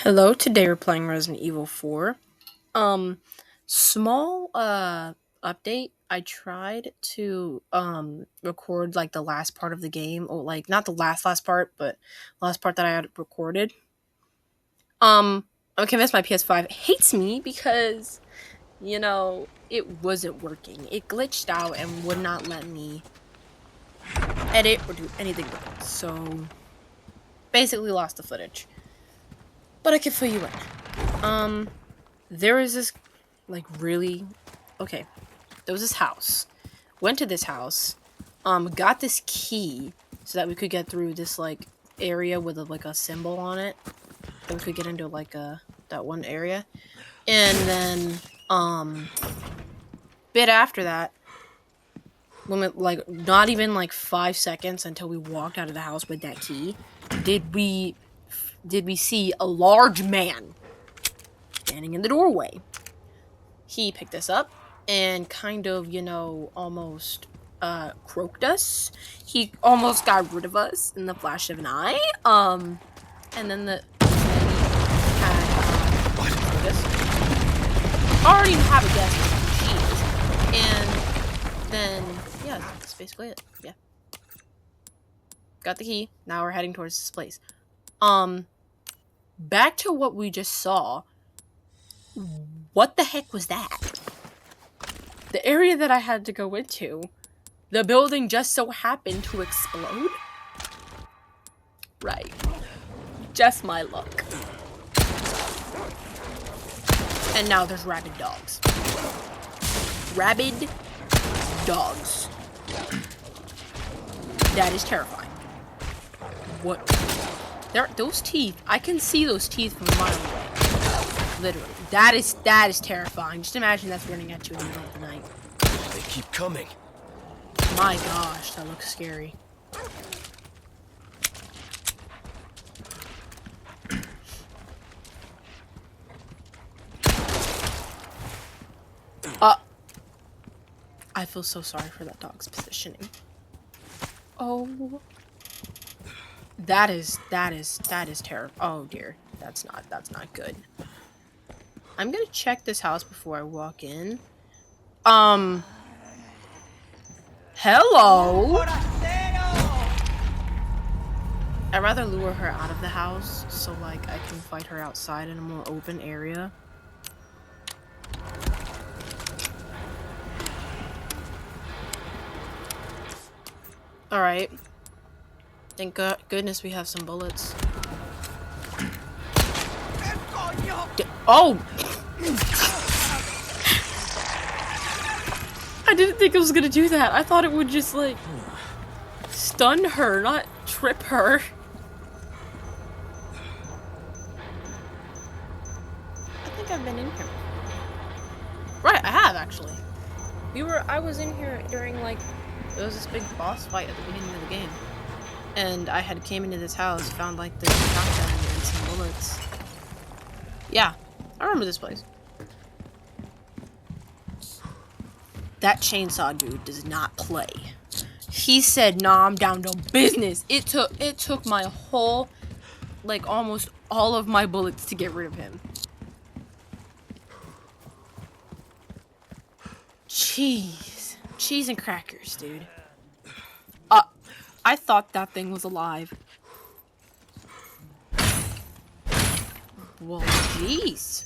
Hello, today we're playing Resident Evil 4. Um small update. I tried to record like the last part of the game, or like not the last part, but last part that I had recorded. Um I'm convinced my PS5 hates me because it wasn't working. It glitched out and would not let me edit or do anything with it. So basically lost the footage. But I can fill you in. There is this like really okay. There was this house. Went to this house. Got this key so that we could get through this like area with a symbol on it. That we could get into like that one area. And then bit after that, when like not even like 5 seconds until we walked out of the house with that key, did we see a large man standing in the doorway. He picked us up and kind of, almost croaked us. He almost got rid of us in the flash of an eye. And then the had already have a guess who she is. And then yeah, that's basically it. Yeah. Got the key. Now we're heading towards this place. Back to what we just saw. What the heck was that? The area that I had to go into, the building just so happened to explode? Right. Just my luck. And now there's rabid dogs. Rabid dogs. That is terrifying. What? Those teeth. I can see those teeth from a mile away. Literally. That is terrifying. Just imagine that's running at you in the middle of the night. They keep coming. My gosh, that looks scary. I feel so sorry for that dog's positioning. Oh. That is terrible. Oh dear. That's not good. I'm gonna check this house before I walk in. Hello? I'd rather lure her out of the house so like I can fight her outside in a more open area. Alright. Thank goodness we have some bullets. Oh! I didn't think it was gonna do that. I thought it would just, like, stun her, not trip her. I think I've been in here. Right, I have, actually. I was in here during, like, there was this big boss fight at the beginning of the game. And I came into this house, found, like, this shotgun and some bullets. Yeah, I remember this place. That chainsaw dude does not play. He said, "Nah, I'm down to business." It took my whole, like, almost all of my bullets to get rid of him. Cheese and crackers, dude. I thought that thing was alive. Well, jeez.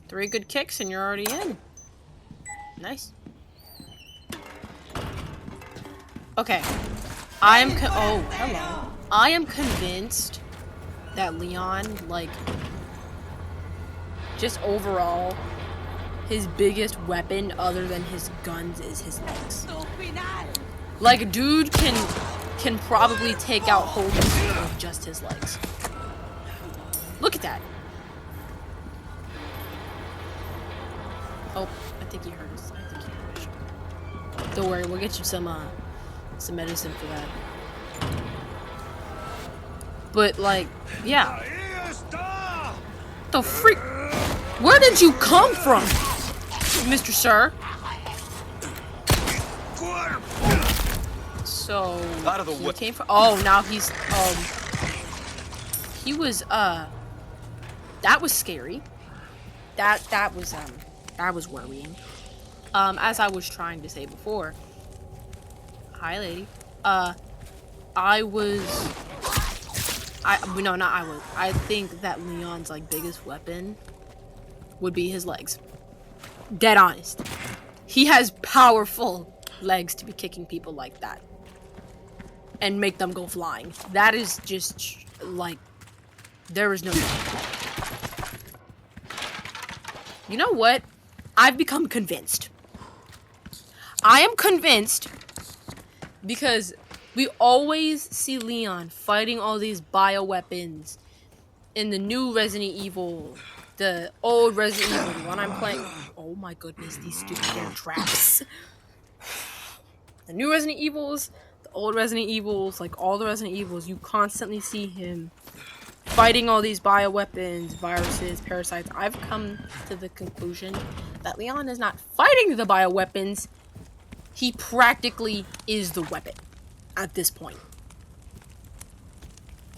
3 good kicks and you're already in. Nice. Okay. Oh, hello. I am convinced that Leon, like, just overall, his biggest weapon other than his guns is his legs. Like, dude can probably take out whole teams with just his legs. Look at that. Oh, I think he hurt us. Don't worry, we'll get you some medicine for that. But like, yeah. The freak? Where did you come from, Mr. Sir? So out of the way. Came from. Oh, now he's he was that was scary. That was worrying. As I was trying to say before. Hi, lady. I was no, not I was. I think that Leon's like biggest weapon would be his legs. Dead honest. He has powerful legs to be kicking people like that. And make them go flying. That is just like there is no You know what? I've become convinced. I am convinced because we always see Leon fighting all these bioweapons in the new Resident Evil, the old Resident Evil, the one I'm playing. Oh my goodness, these stupid damn traps. The new Resident Evils, the old Resident Evils, like all the Resident Evils, you constantly see him fighting all these bioweapons, viruses, parasites. I've come to the conclusion that Leon is not fighting the bioweapons. He practically is the weapon at this point.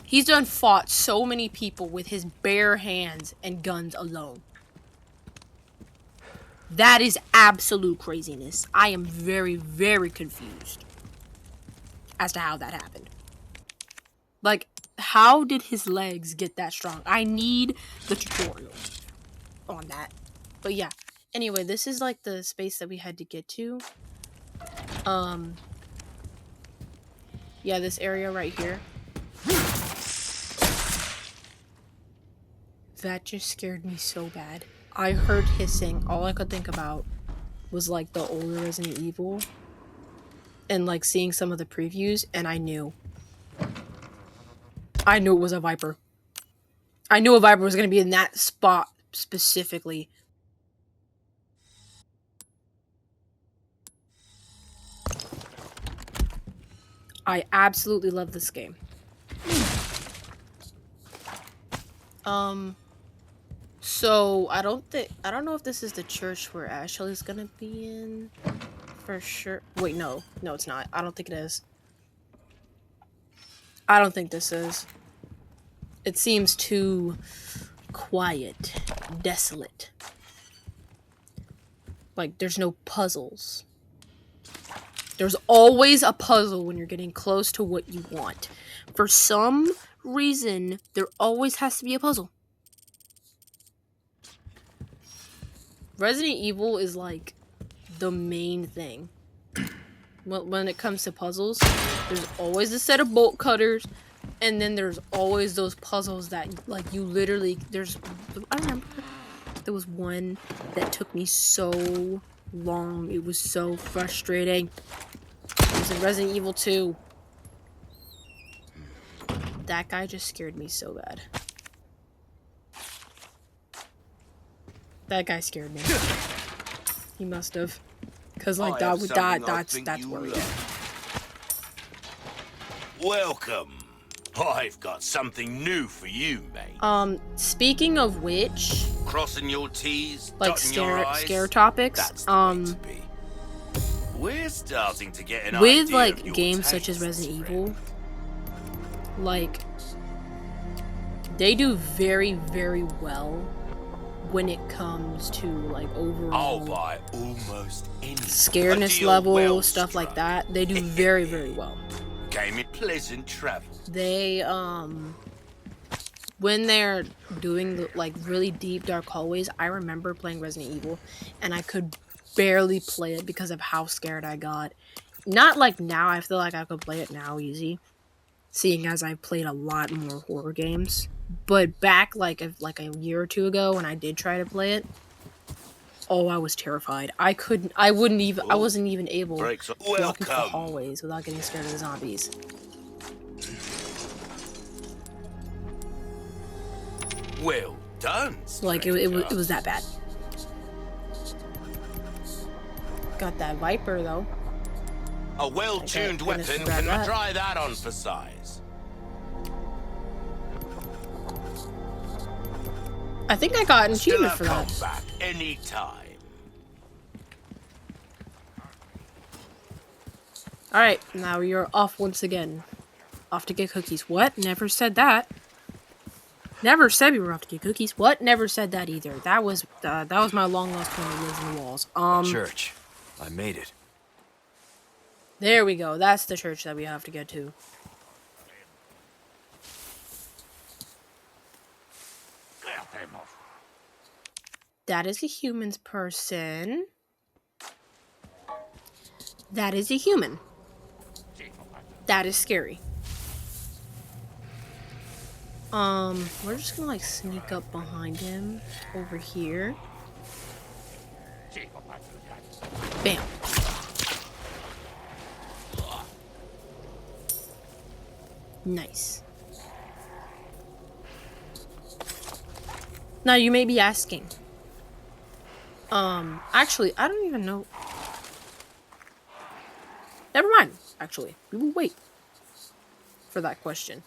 He's done fought so many people with his bare hands and guns alone. That is absolute craziness. I am very, very confused as to how that happened. Like, how did his legs get that strong? I need the tutorial on that. But yeah. Anyway, this is like the space that we had to get to. Yeah, this area right here. That just scared me so bad. I heard hissing. All I could think about was like the older Resident Evil. And like seeing some of the previews, and I knew it was a Viper. I knew a Viper was going to be in that spot specifically. I absolutely love this game. So I don't know if this is the church where Ashley's gonna be in for sure. Wait, no, it's not. I don't think it is. I don't think this is. It seems too quiet, desolate. Like there's no puzzles. There's always a puzzle when you're getting close to what you want. For some reason, there always has to be a puzzle. Resident Evil is like the main thing. When it comes to puzzles, there's always a set of bolt cutters, and then there's always those puzzles that like you literally I remember there was one that took me so long. It was so frustrating. It was in Resident Evil 2. That guy just scared me so bad. That guy scared me. He must have. Cause like that's worrying. Welcome. I've got something new for you, mate. Speaking of which, crossing your T's, like scare topics. We're starting to get an with idea like of your games tastes, such as Resident Evil, like they do very, very well when it comes to like overall I'll buy almost any scaredness level, stuff like that. They do very, very well. Game in pleasant travel. They when they're doing like really deep dark hallways, I remember playing Resident Evil and I could barely play it because of how scared I got. Not like now, I feel like I could play it now easy, seeing as I've played a lot more horror games. But back like a year or two ago when I did try to play it, oh, I was terrified. I wasn't even able to walk into the hallways without getting scared of the zombies. Well done. Like it was that bad. Got that Viper though. A well-tuned weapon can try that on for size. I think I got an achievement for that. Come back anytime. Alright, now you're off once again. Off to get cookies. What? Never said that. Never said we were off to get cookies. What? Never said that either. That was my long lost twin who lives in the walls. Church. I made it. There we go. That's the church that we have to get to. That is a human's person. That is a human. That is scary. We're just gonna like sneak up behind him over here. Bam. Nice. Now you may be asking. Actually, I don't even know. Never mind, actually. We will wait for that question.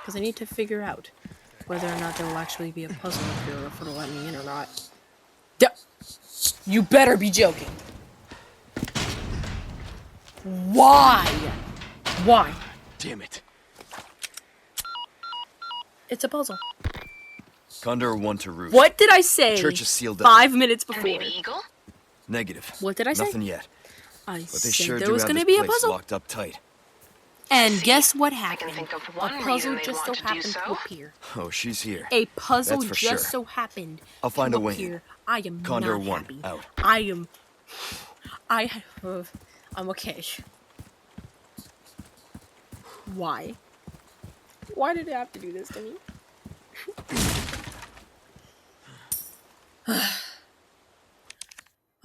Because I need to figure out whether or not there will actually be a puzzle up here or if it'll let me in or not. You better be joking. Why? Why? Damn it. It's a puzzle. Condor 1 to roof. What did I say? Church is sealed up. 5 minutes before. And Baby Eagle? Negative. What did I say? Nothing yet. I But they said sure there do was have going this to be a place puzzle. locked up tight. And guess what I happened? can think of A one puzzle reason they just want so to do happened to so. appear. Oh, she's here. A puzzle That's for just sure. so happened I'll find to a way in. appear. I am Condor not 1 happy. out. I'm okay. Why? Why did it have to do this to me?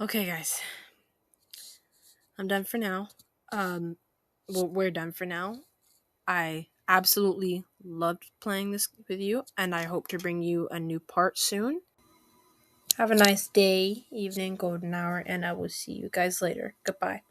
Okay, guys. I'm done for now. Well, we're done for now. I absolutely loved playing this with you, and I hope to bring you a new part soon. Have a nice day, evening, golden hour, and I will see you guys later. Goodbye.